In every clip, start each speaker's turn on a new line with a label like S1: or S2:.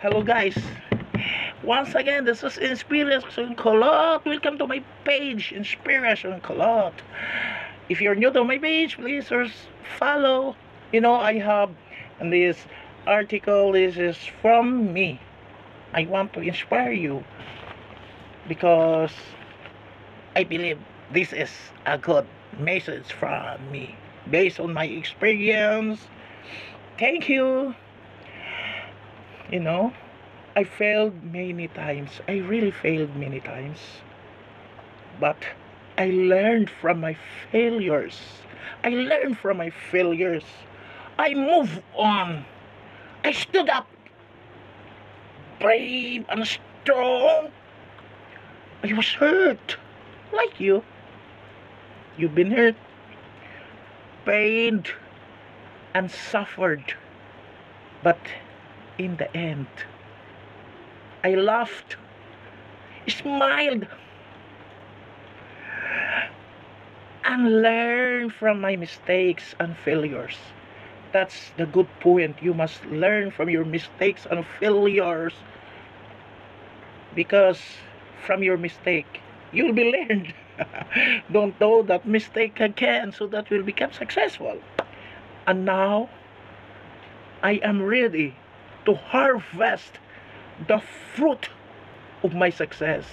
S1: Hello guys. Once again, this is Inspiration Kulot. Welcome to my page, Inspiration Kulot. If you're new to my page, please follow. I have this article. This is from me. I want to inspire you because I believe this is a good message from me based on my experience. Thank you. You know, I failed many times. I really failed many times. But I learned from my failures. I learned from my failures. I moved on. I stood up, brave and strong. I was hurt, like you. You've been hurt, pained, and suffered. But in the end, I laughed, smiled, and learned from my mistakes and failures. That's the good point. You must learn from your mistakes and failures, because from your mistake you will be learned. Don't do that mistake again so that you will become successful. And now I am ready to harvest the fruit of my success.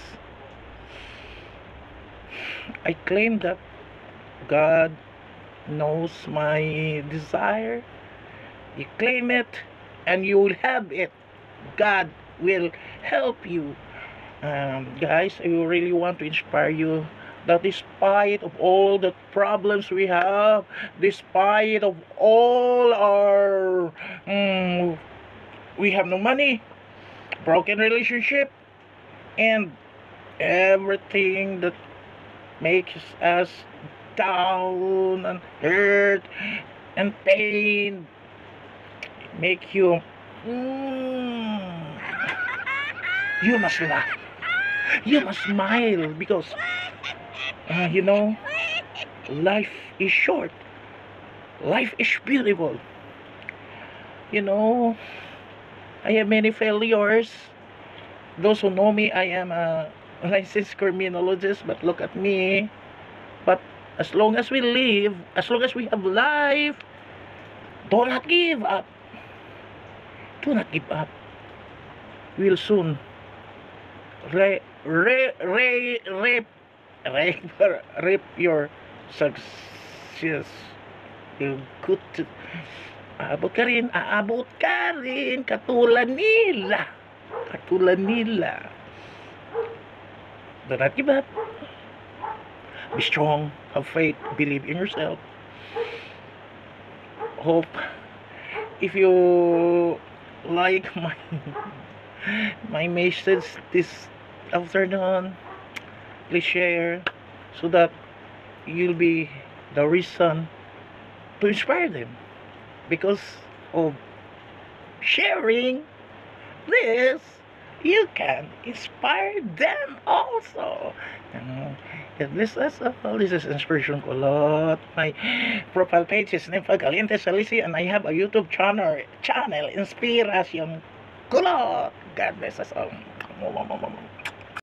S1: I claim that God knows my desire. You claim it and you will have it. God will help you. Guys, I really want to inspire you that despite of all the problems we have, despite of all our we have no money, broken relationship, and everything that makes us down and hurt and pain, make you you must laugh, you must smile, because life is short, life is beautiful. I have many failures. Those who know me, I am a licensed criminologist, but look at me. But as long as we live, as long as we have life, do not give up. Do not give up. We'll soon reap your success. You good to, aabot ka rin, katulad nila. Do not give up. Be strong, have faith, believe in yourself. Hope if you like my message this afternoon, please share so that you'll be the reason to inspire them, because of sharing this you can inspire them also. This is Inspiration Kulot. My profile page is Nympha Caliente Salisi, and I have a YouTube channel Inspiration Kulot. God bless us all.